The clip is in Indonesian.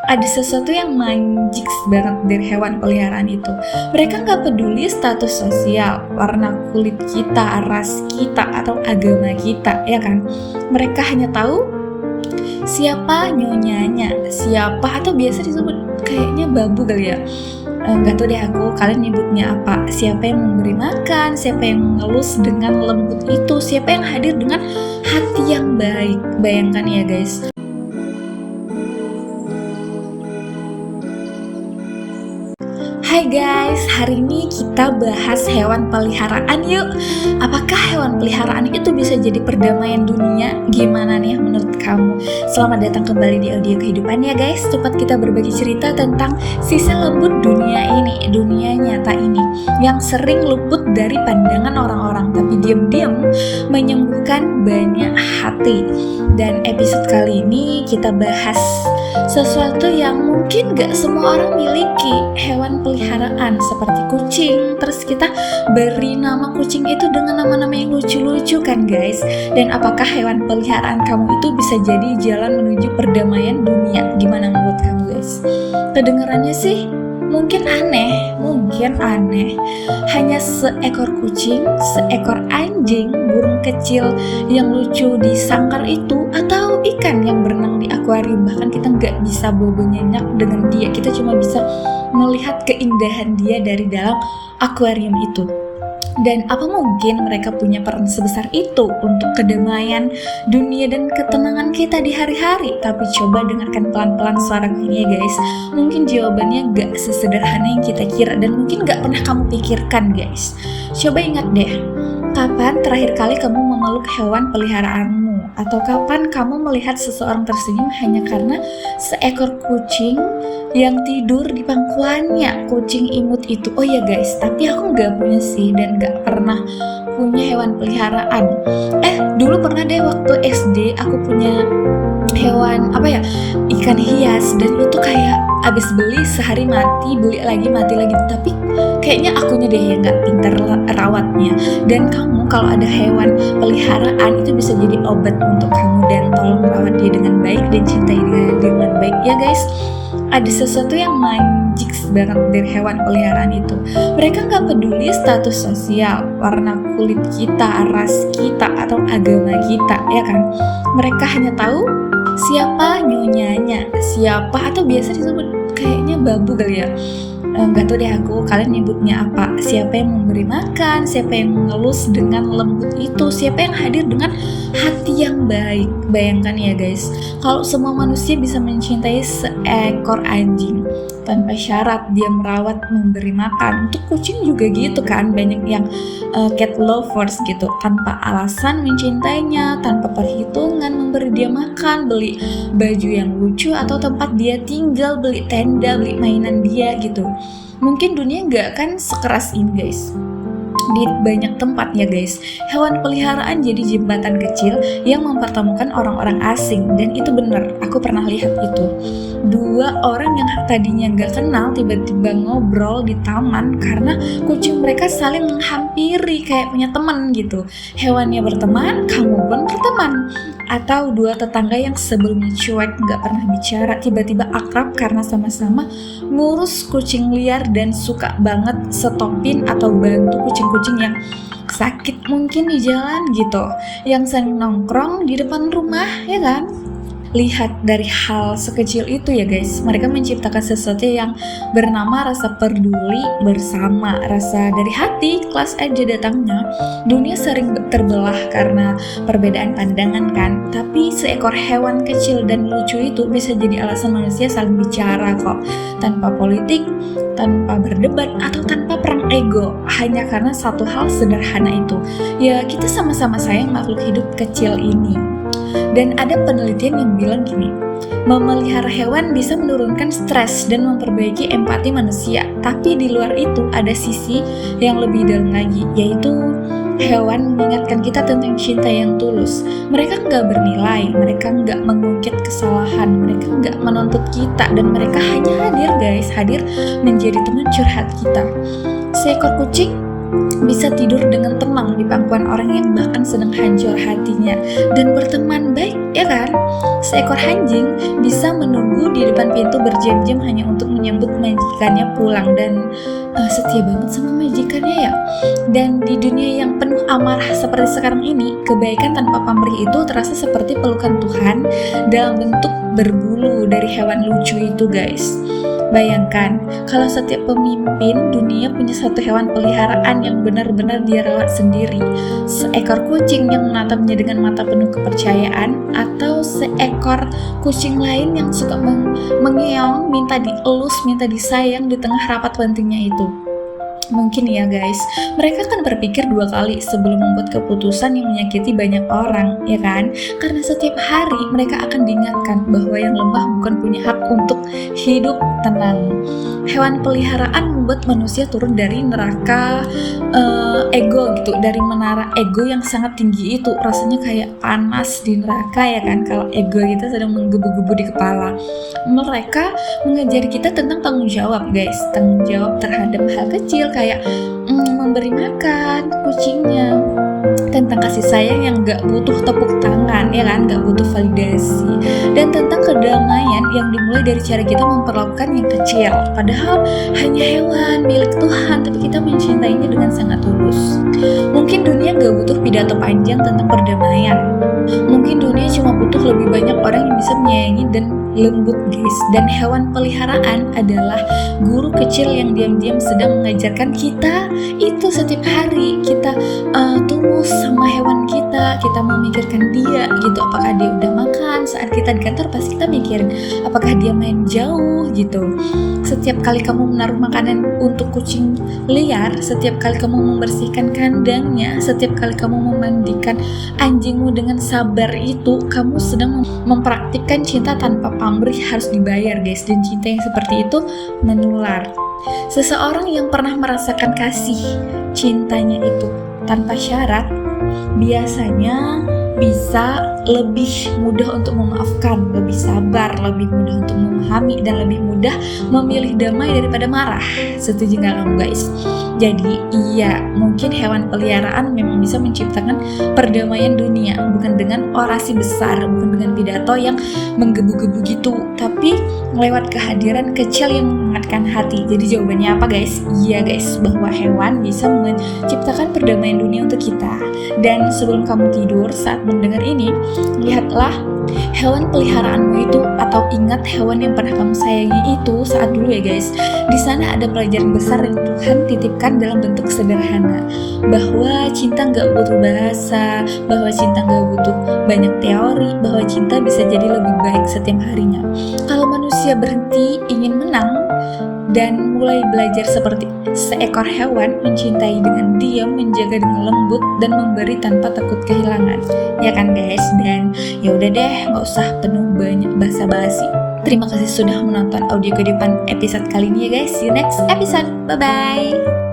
ada sesuatu yang magic banget dari hewan peliharaan itu. Mereka nggak peduli status sosial, warna kulit kita, ras kita, atau agama kita, ya kan? Mereka hanya tahu siapa nyonyanya, siapa, atau biasa disebut kayaknya babu kali ya. Nggak tahu deh aku, kalian nyebutnya apa? Siapa yang memberi makan, siapa yang mengelus dengan lembut itu, siapa yang hadir dengan hati yang baik. Bayangkan ya guys. Hai guys, hari ini kita bahas hewan peliharaan yuk. Apakah hewan peliharaan itu bisa jadi perdamaian dunia? Gimana nih menurut kamu? Selamat datang kembali di Audio Kehidupan ya guys. Tempat kita berbagi cerita tentang sisi lembut dunia ini, dunia nyata ini, yang sering luput dari pandangan orang-orang, tapi diam-diam menyembuhkan banyak hati. Dan episode kali ini kita bahas sesuatu yang mungkin gak semua orang miliki, hewan peliharaan seperti kucing. Terus kita beri nama kucing itu dengan nama-nama yang lucu-lucu kan guys. Dan apakah hewan peliharaan kamu itu bisa jadi jalan menuju perdamaian dunia? Gimana menurut kamu guys? Kedengarannya sih mungkin aneh. Hanya seekor kucing, seekor anjing, burung kecil yang lucu di sangkar itu, atau ikan yang berenang di akuarium. Bahkan kita nggak bisa bobo nyenyak dengan dia, kita cuma bisa melihat keindahan dia dari dalam akuarium itu. Dan apa mungkin mereka punya peran sebesar itu untuk kedamaian dunia dan ketenangan kita di hari-hari? Tapi coba dengarkan pelan-pelan suara ini ya guys. Mungkin jawabannya gak sesederhana yang kita kira, dan mungkin gak pernah kamu pikirkan guys. Coba ingat deh, kapan terakhir kali kamu memeluk hewan peliharaanmu? Atau kapan kamu melihat seseorang tersenyum hanya karena seekor kucing yang tidur di pangkuannya, kucing imut itu? Oh ya guys, tapi aku gak punya sih, dan gak pernah punya hewan peliharaan. Dulu pernah deh waktu SD aku punya hewan ikan hias, dan itu kayak abis beli sehari mati, beli lagi mati lagi. Tapi kayaknya akunya deh yang gak pintar rawatnya. Dan kamu kalau ada hewan peliharaan itu bisa jadi obat untuk kamu, dan tolong rawat dia dengan baik dan cintai dia dengan baik ya guys. Ada sesuatu yang magic banget dari hewan peliharaan itu. Mereka nggak peduli status sosial, warna kulit kita, ras kita, atau agama kita, ya kan? Mereka hanya tahu siapa nyonyanya, siapa, atau biasa disebut kayaknya babu kali ya. Nggak tahu deh aku, kalian nyebutnya apa? Siapa yang memberi makan, siapa yang mengelus dengan lembut itu, siapa yang hadir dengan hati yang baik. Bayangkan ya guys, kalau semua manusia bisa mencintai seekor anjing tanpa syarat, dia merawat, memberi makan. Untuk kucing juga gitu kan, banyak yang cat lovers gitu, tanpa alasan mencintainya, tanpa perhitungan memberi dia makan, beli baju yang lucu atau tempat dia tinggal, beli tenda, beli mainan dia gitu. Mungkin dunia nggak kan sekeras ini guys. Di banyak tempat ya guys, hewan peliharaan jadi jembatan kecil yang mempertemukan orang-orang asing. Dan itu bener, aku pernah lihat itu. Dua orang yang tadinya gak kenal tiba-tiba ngobrol di taman karena kucing mereka saling menghampiri kayak punya teman gitu. Hewannya berteman, kamu pun berteman. Atau dua tetangga yang sebelumnya cuek gak pernah bicara tiba-tiba akrab karena sama-sama ngurus kucing liar dan suka banget stopin atau bantu kucing-kucing yang sakit mungkin di jalan gitu, yang sering nongkrong di depan rumah, ya kan? Lihat dari hal sekecil itu ya guys, mereka menciptakan sesuatu yang bernama rasa peduli bersama, rasa dari hati, kelas aja datangnya. Dunia sering terbelah karena perbedaan pandangan kan, tapi seekor hewan kecil dan lucu itu bisa jadi alasan manusia saling bicara kok, tanpa politik, tanpa berdebat, atau tanpa perang ego, hanya karena satu hal sederhana itu, ya kita sama-sama sayang makhluk hidup kecil ini. Dan ada penelitian yang bilang gini, memelihara hewan bisa menurunkan stres dan memperbaiki empati manusia. Tapi di luar itu ada sisi yang lebih dalam lagi, yaitu hewan mengingatkan kita tentang cinta yang tulus. Mereka nggak bernilai, mereka nggak mengungkit kesalahan, mereka nggak menuntut kita, dan mereka hanya hadir guys, hadir menjadi teman curhat kita. Seekor kucing bisa tidur dengan tenang di pangkuan orang yang bahkan sedang hancur hatinya, dan berteman baik, ya kan? Seekor anjing bisa menunggu di depan pintu berjam-jam hanya untuk menyambut majikannya pulang, dan setia banget sama majikannya ya. Dan di dunia yang penuh amarah seperti sekarang ini, kebaikan tanpa pamrih itu terasa seperti pelukan Tuhan dalam bentuk berbulu dari hewan lucu itu, guys. Bayangkan kalau setiap pemimpin dunia punya satu hewan peliharaan yang benar-benar dia rawat sendiri. Seekor kucing yang menatapnya dengan mata penuh kepercayaan, atau seekor kucing lain yang suka mengeong, minta dielus, minta disayang di tengah rapat pentingnya itu. Mungkin ya guys, mereka akan berpikir dua kali sebelum membuat keputusan yang menyakiti banyak orang, ya kan? Karena setiap hari mereka akan diingatkan bahwa yang lemah bukan punya hak untuk hidup tenang. Hewan peliharaan membuat manusia turun dari neraka ego gitu, dari menara ego yang sangat tinggi itu. Rasanya kayak panas di neraka, ya kan? Kalau ego kita sedang menggebu-gebu di kepala. Mereka mengajari kita tentang tanggung jawab, guys. Tanggung jawab terhadap hal kecil kayak memberi makan kucingnya, tentang kasih sayang yang gak butuh tepuk tangan, ya kan, gak butuh validasi, dan tentang kedamaian yang dimulai dari cara kita memperlakukan yang kecil, padahal hanya hewan milik Tuhan, tapi kita mencintainya dengan sangat tulus. Mungkin dunia gak butuh pidato panjang tentang perdamaian. Mungkin dunia cuma butuh lebih banyak orang yang bisa menyayangi dan lembut, guys. Dan hewan peliharaan adalah guru kecil yang diam-diam sedang mengajarkan kita itu setiap hari. Kita tulus sama hewan kita memikirkan dia gitu. Apakah dia udah makan? Saat kita di kantor pasti kita mikirin apakah dia main jauh gitu. Setiap kali kamu menaruh makanan untuk kucing liar, setiap kali kamu membersihkan kandangnya, setiap kali kamu memandikan anjingmu dengan sabar, itu kamu sedang mempraktikkan cinta tanpa pamrih harus dibayar, guys. Dan cinta yang seperti itu menular. Seseorang yang pernah merasakan kasih cintanya itu tanpa syarat biasanya bisa lebih mudah untuk memaafkan, lebih sabar, lebih mudah untuk memahami, dan lebih mudah memilih damai daripada marah. Setuju nggak kamu, guys? Jadi iya, mungkin hewan peliharaan memang bisa menciptakan perdamaian dunia, bukan dengan orasi besar, bukan dengan pidato yang menggebu-gebu gitu, tapi lewat kehadiran kecil yang menghangatkan hati. Jadi jawabannya apa, guys? Iya, guys, bahwa hewan bisa menciptakan perdamaian dunia untuk kita. Dan sebelum kamu tidur saat mendengar ini, lihatlah hewan peliharaanmu itu, atau ingat hewan yang pernah kamu sayangi itu saat dulu ya, guys. Di sana ada pelajaran besar yang Tuhan titipkan dalam bentuk sederhana, bahwa cinta gak butuh bahasa, bahwa cinta gak butuh banyak teori, bahwa cinta bisa jadi lebih baik setiap harinya. Kalau manusia berhenti ingin menang dan mulai belajar seperti seekor hewan, mencintai dengan diam, menjaga dengan lembut, dan memberi tanpa takut kehilangan, ya kan, guys? Dan ya udah deh, nggak usah penuh banyak basa-basi. Terima kasih sudah menonton audio kehidupan episode kali ini ya, guys. See you next episode. Bye bye.